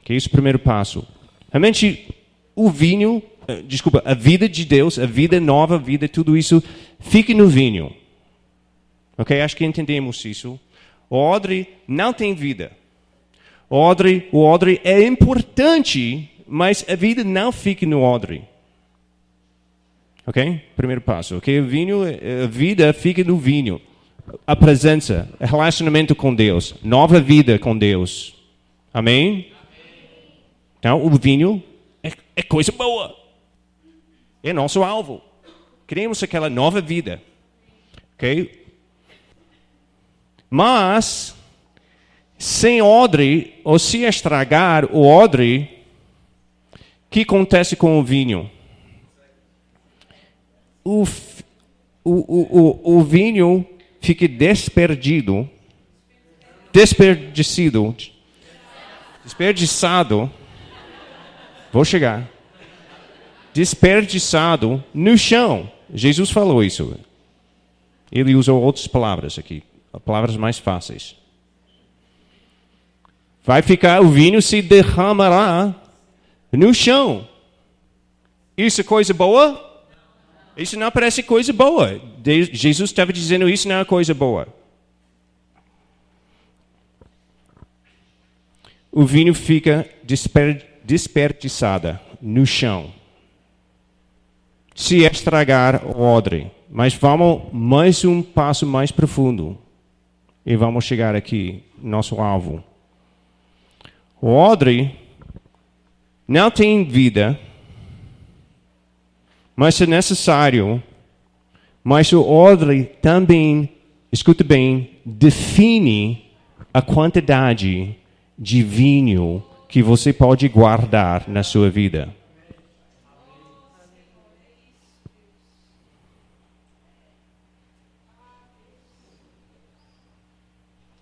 Que é esse o primeiro passo. Realmente, o vinho, a vida de Deus, a vida nova, a vida, tudo isso, fica no vinho. Ok? Acho que entendemos isso. O odre não tem vida. O odre é importante, mas a vida não fica no odre. Ok? Primeiro passo. Ok? O vinho, a vida fica no vinho. A presença, o relacionamento com Deus, nova vida com Deus. Amém? Então, o vinho é coisa boa. É nosso alvo. Queremos aquela nova vida. Ok? Mas, sem odre, ou se estragar o odre, o que acontece com o vinho? O vinho fica desperdiçado, vou chegar, desperdiçado no chão. Jesus falou isso. Ele usou outras palavras aqui, palavras mais fáceis. O vinho se derramará no chão. Isso é coisa boa? Isso não parece coisa boa. Jesus estava dizendo isso não é coisa boa. O vinho fica desperdiçado no chão. Se estragar o odre. Mas vamos mais um passo mais profundo. E vamos chegar aqui, nosso alvo. O odre não tem vida. Mas é necessário, mas o odre também, escuta bem, define a quantidade de vinho que você pode guardar na sua vida.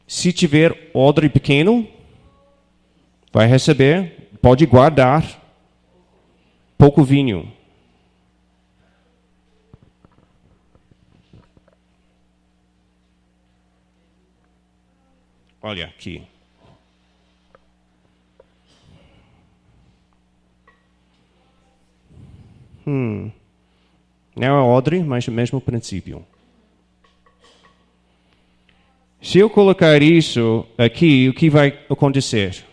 Se tiver odre pequeno, vai receber, pode guardar pouco vinho. Olha aqui. Não é odre, mas o mesmo princípio. Se eu colocar isso aqui, o que vai acontecer?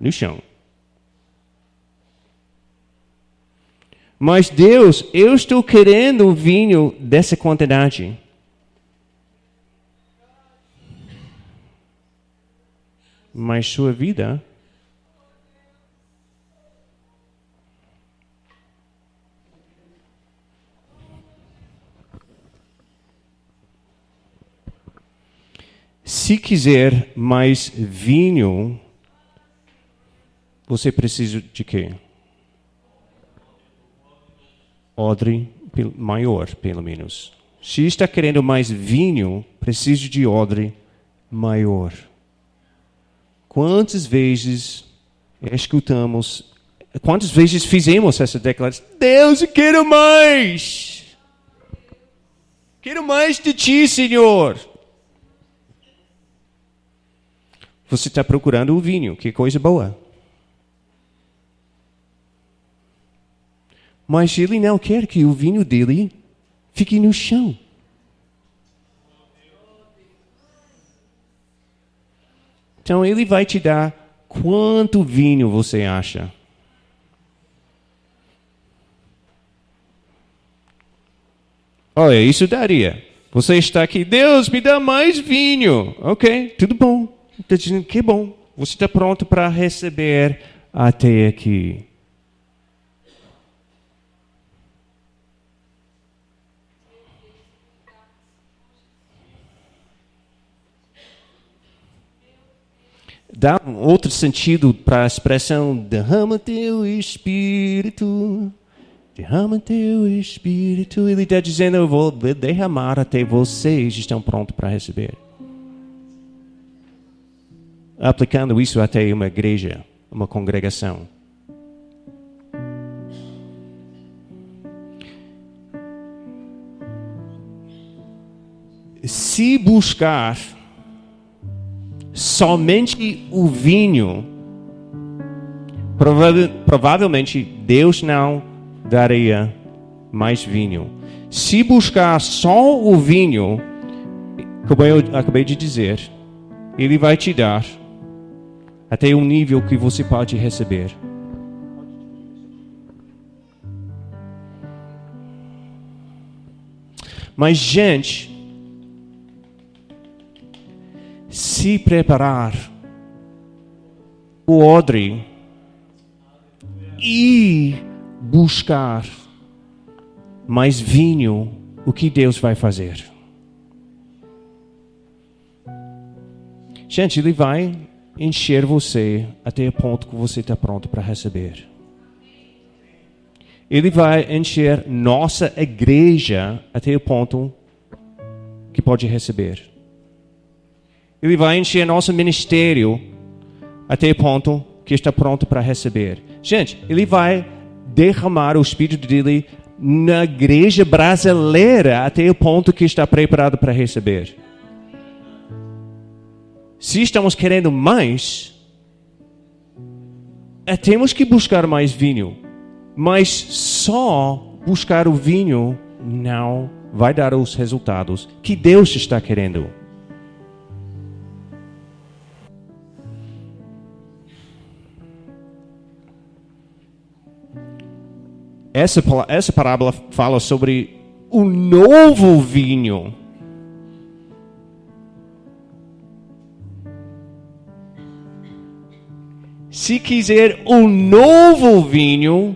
No chão. Mas Deus, eu estou querendo o vinho dessa quantidade. Mas sua vida se quiser mais vinho, você precisa de quê? Odre maior, pelo menos. Se está querendo mais vinho, precisa de odre maior. Quantas vezes escutamos, quantas vezes fizemos essa declaração? Deus, eu quero mais! Quero mais de ti, Senhor! Você está procurando o vinho, que coisa boa. Mas ele não quer que o vinho dele fique no chão. Então ele vai te dar quanto vinho você acha. Olha, isso daria Você está aqui, Deus, me dá mais vinho. Ok, tudo bom. Está dizendo que bom. Você está pronto para receber até aqui. Dá um outro sentido para a expressão derrama teu Espírito. Derrama teu Espírito. Ele está dizendo, eu vou derramar até vocês estão prontos para receber. Aplicando isso até uma igreja, uma congregação. Se buscar somente o vinho, provavelmente Deus não daria mais vinho. Se buscar só o vinho, como eu acabei de dizer, Ele vai te dar até um nível que você pode receber. Mas, gente, se preparar o odre e buscar mais vinho, o que Deus vai fazer? Gente, Ele vai encher você até o ponto que você está pronto para receber. Ele vai encher nossa igreja até o ponto que pode receber. Ele vai encher nosso ministério até o ponto que está pronto para receber. Gente, Ele vai derramar o Espírito dele na igreja brasileira até o ponto que está preparado para receber. Se estamos querendo mais, temos que buscar mais vinho. Mas só buscar o vinho não vai dar os resultados que Deus está querendo. Essa parábola fala sobre o novo vinho. Se quiser um novo vinho,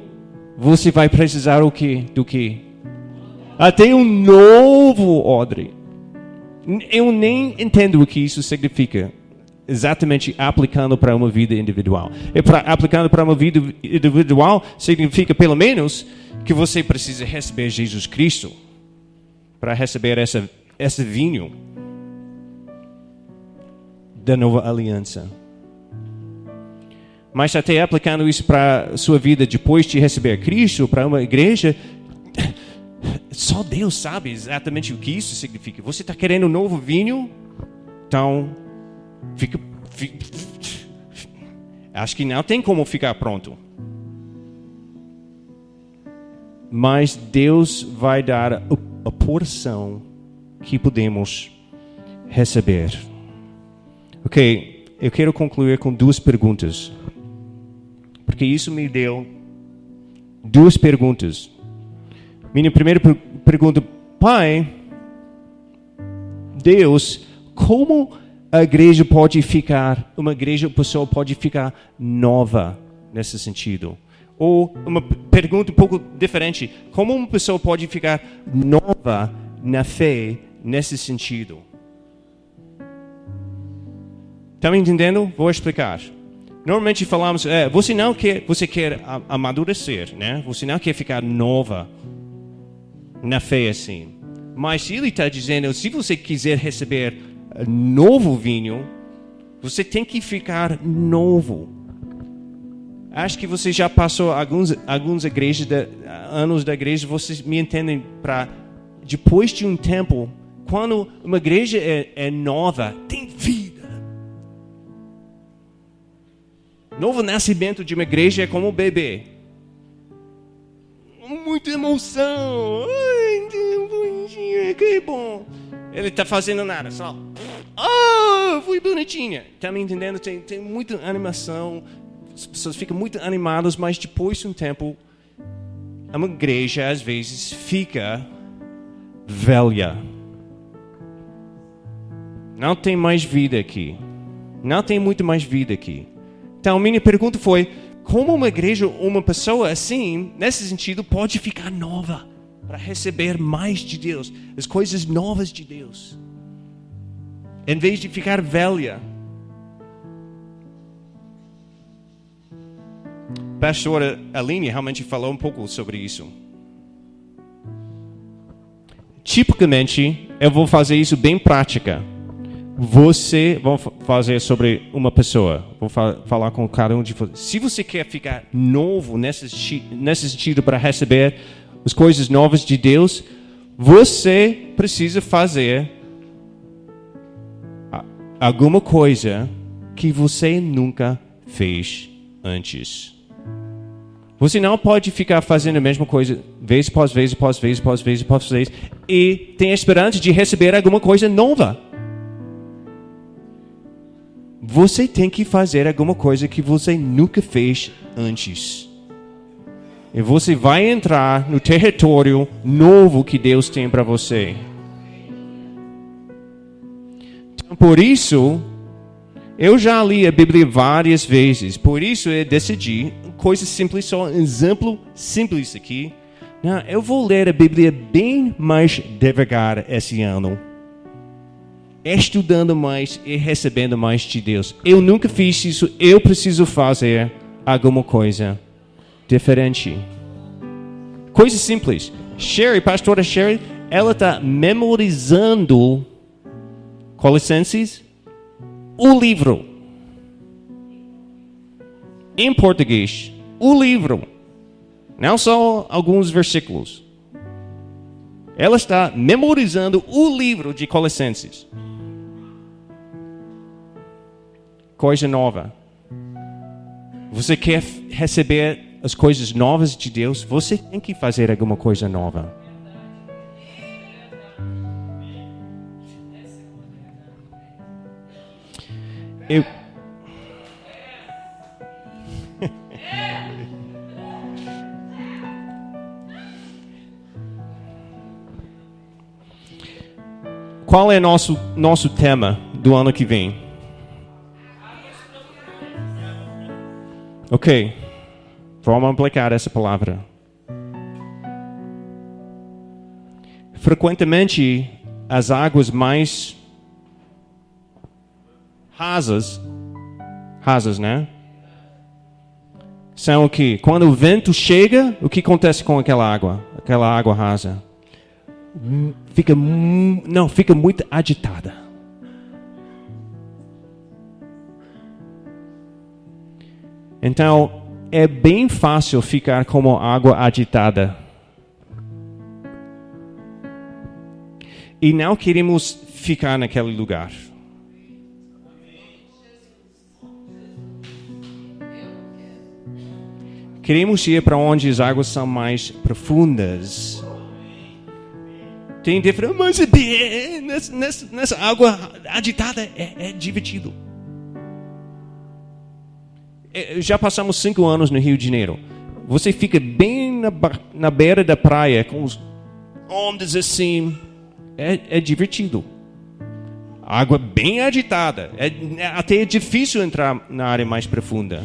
você vai precisar o quê? Do quê? Até um novo odre. Eu nem entendo o que isso significa. Exatamente aplicando para uma vida individual. Aplicando para uma vida individual significa pelo menos que você precisa receber Jesus Cristo para receber esse vinho da nova aliança. Mas até aplicando isso para a sua vida depois de receber Cristo, para uma igreja, só Deus sabe exatamente o que isso significa. Você está querendo um novo vinho? Então, acho que não tem como ficar pronto. Mas Deus vai dar a porção que podemos receber. Ok, eu quero concluir com duas perguntas. Porque isso me deu duas perguntas. Minha primeira pergunta, Pai, Deus, como a igreja pode ficar, a pessoa pode ficar nova nesse sentido? Ou uma pergunta um pouco diferente, como uma pessoa pode ficar nova na fé nesse sentido? Está me entendendo? Vou explicar. Normalmente falamos, você quer amadurecer, né? Você não quer ficar nova na fé assim. Mas ele está dizendo, se você quiser receber novo vinho, você tem que ficar novo. Acho que você já passou alguns anos da igreja, vocês me entendem, depois de um tempo, quando uma igreja é nova, tem vida. Novo nascimento de uma igreja é como um bebê. Muita emoção. Ai, que bom. Ele está fazendo nada, só. Fui bonitinha. Está me entendendo? Tem muita animação. As pessoas ficam muito animadas, mas depois de um tempo, uma igreja às vezes fica velha. Não tem mais vida aqui. Não tem muito mais vida aqui. Então, minha pergunta foi, como uma igreja, uma pessoa assim, nesse sentido, pode ficar nova para receber mais de Deus, as coisas novas de Deus, em vez de ficar velha? A pastora Aline realmente falou um pouco sobre isso. Tipicamente, eu vou fazer isso bem prática. Vou fazer sobre uma pessoa. Vou falar com cada um de vocês. Se você quer ficar novo nesse sentido para receber as coisas novas de Deus, você precisa fazer alguma coisa que você nunca fez antes. Você não pode ficar fazendo a mesma coisa vez após vez, após vez, após vez, após vez, e tem a esperança de receber alguma coisa nova. Você tem que fazer alguma coisa que você nunca fez antes. E você vai entrar no território novo que Deus tem para você. Então, por isso, eu já li a Bíblia várias vezes. Por isso eu decidi, coisa simples, só um exemplo simples aqui. Não, eu vou ler a Bíblia bem mais devagar esse ano. Estudando mais e recebendo mais de Deus. Eu nunca fiz isso, eu preciso fazer alguma coisa diferente. Coisa simples. Pastora Sherry, ela está memorizando Colossenses, o livro. Em português, o livro. Não só alguns versículos. Ela está memorizando o livro de Colossenses. Coisa nova. Você quer receber as coisas novas de Deus? Você tem que fazer alguma coisa nova. Qual é nosso tema do ano que vem? Ok, vamos aplicar essa palavra. Frequentemente, as águas mais rasas, né? São o que? Quando o vento chega, o que acontece com aquela água rasa? Fica muito agitada. Então, é bem fácil ficar como água agitada. E não queremos ficar naquele lugar. Queremos ir para onde as águas são mais profundas. Tem diferença, mas nessa água agitada é divertido. Já passamos 5 anos no Rio de Janeiro. Você fica bem na beira da praia, com os ondas assim. É divertido. Água bem agitada. Até difícil entrar na área mais profunda.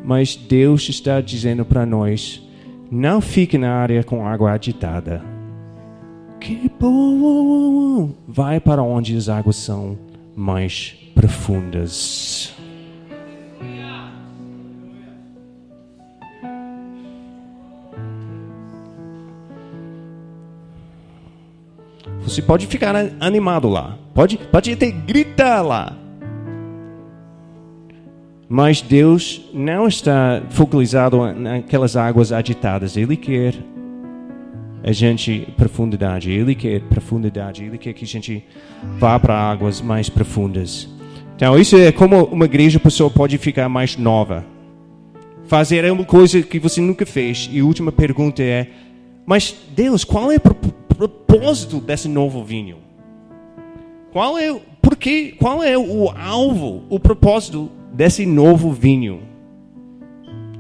Mas Deus está dizendo para nós, não fique na área com água agitada. Que bom! Vai para onde as águas são mais profundas. Você pode ficar animado lá. Pode até gritar lá. Mas Deus não está focalizado naquelas águas agitadas. Ele quer a gente profundidade. Ele quer profundidade. Ele quer que a gente vá para águas mais profundas. Então, isso é como uma igreja, a pessoa pode ficar mais nova. Fazer uma coisa que você nunca fez. E a última pergunta é, mas Deus, qual é o propósito desse novo vinho? Qual é o alvo, o propósito desse novo vinho?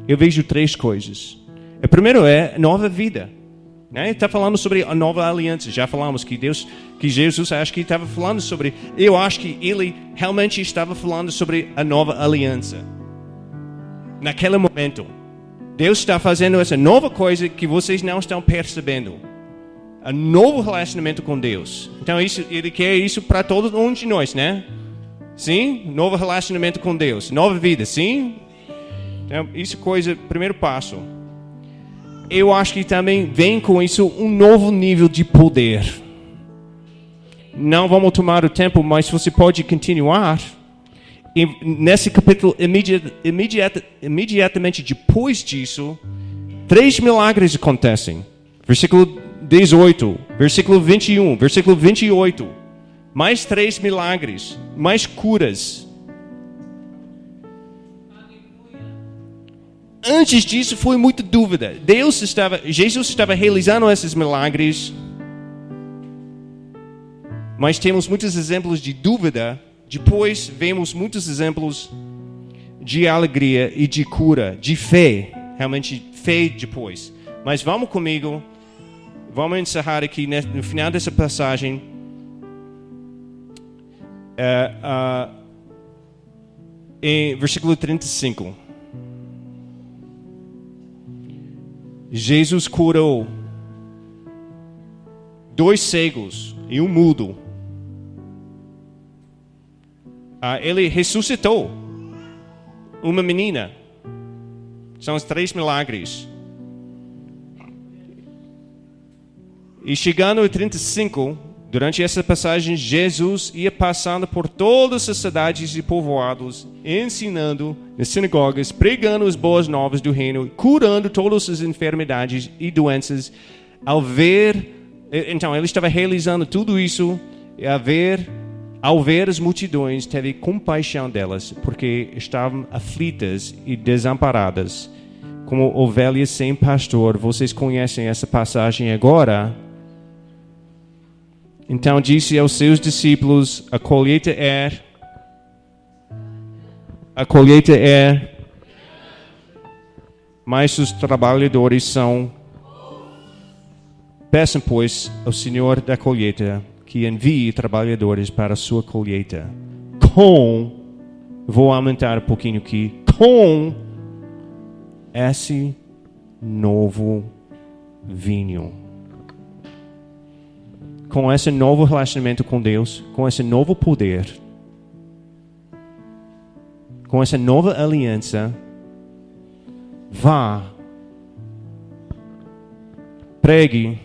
Eu vejo 3 coisas. O primeiro é nova vida. Né? Está falando sobre a nova aliança. Já falamos que Jesus, acho que estava falando sobre. Eu acho que ele realmente estava falando sobre a nova aliança. Naquele momento, Deus está fazendo essa nova coisa que vocês não estão percebendo. Um novo relacionamento com Deus. Então ele quer isso para todos um de nós, né? Sim? Novo relacionamento com Deus. Nova vida, sim? Então, isso é coisa, primeiro passo. Eu acho que também vem com isso um novo nível de poder. Não vamos tomar o tempo, mas você pode continuar. E nesse capítulo, imediatamente depois disso, 3 milagres acontecem. Versículo 18, versículo 21, versículo 28. Mais 3 milagres, mais curas. Antes disso foi muita dúvida. Jesus estava realizando esses milagres. Mas temos muitos exemplos de dúvida. Depois vemos muitos exemplos de alegria e de cura, de fé. Realmente fé depois. Mas vamos comigo. Vamos encerrar aqui no final dessa passagem. Em versículo 35. Jesus curou 2 cegos e 1 mudo. Ele ressuscitou uma menina. São os 3 milagres. E chegando ao 35, durante essa passagem, Jesus ia passando por todas as cidades e povoados, ensinando nas sinagogas, pregando as boas novas do reino, curando todas as enfermidades e doenças. Então ele estava realizando tudo isso, e ao ver as multidões, teve compaixão delas, porque estavam aflitas e desamparadas, como ovelhas sem pastor. Vocês conhecem essa passagem agora? Então disse aos seus discípulos: a colheita é, mas os trabalhadores são. Peçam, pois, ao Senhor da colheita que envie trabalhadores para a sua colheita. Vou aumentar um pouquinho aqui, com esse novo vinho. Com esse novo relacionamento com Deus, com esse novo poder, com essa nova aliança, vá, pregue,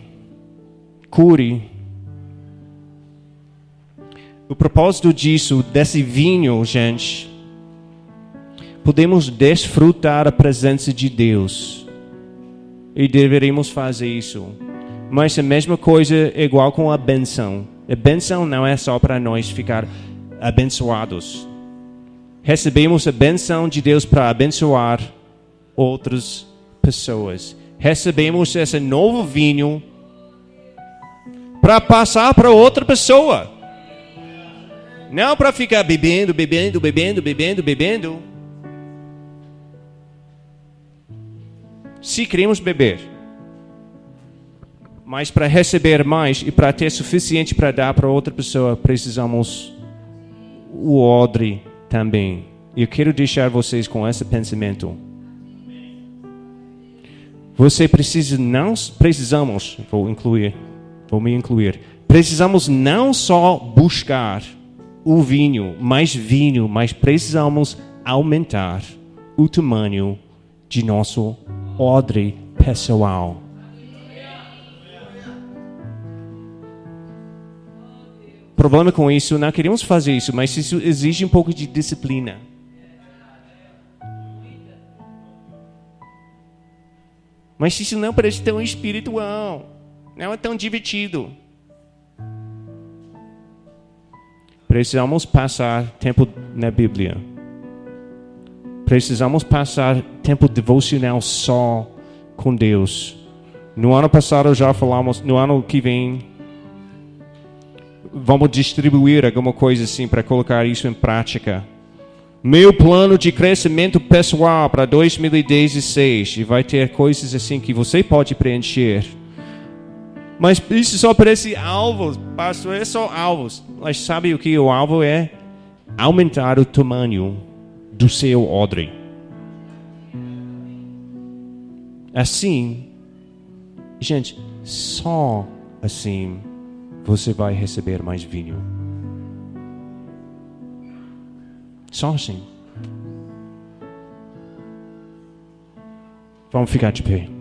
cure. O propósito disso, desse vinho, gente, podemos desfrutar a presença de Deus. E deveríamos fazer isso. Mas a mesma coisa é igual com a benção. A benção não é só para nós ficar abençoados. Recebemos a benção de Deus para abençoar outras pessoas. Recebemos esse novo vinho para passar para outra pessoa. Não para ficar bebendo. Se queremos beber. Mas para receber mais e para ter suficiente para dar para outra pessoa, precisamos o odre também. Eu quero deixar vocês com esse pensamento. Vou me incluir. Precisamos não só buscar o vinho, mas precisamos aumentar o tamanho de nosso odre pessoal. O problema com isso, não queremos fazer isso, mas isso exige um pouco de disciplina. Mas isso não parece tão espiritual, não é tão divertido. Precisamos passar tempo na Bíblia. Precisamos passar tempo devocional só com Deus. No ano passado já falamos, no ano que vem vamos distribuir alguma coisa assim para colocar isso em prática. Meu plano de crescimento pessoal para 2016. E vai ter coisas assim que você pode preencher. Mas isso só parece alvos, pastor, é só alvos. Mas sabe o que o alvo é? Aumentar o tamanho do seu odre. Assim, gente, só assim você vai receber mais vinho. Só assim. Vamos ficar de pé.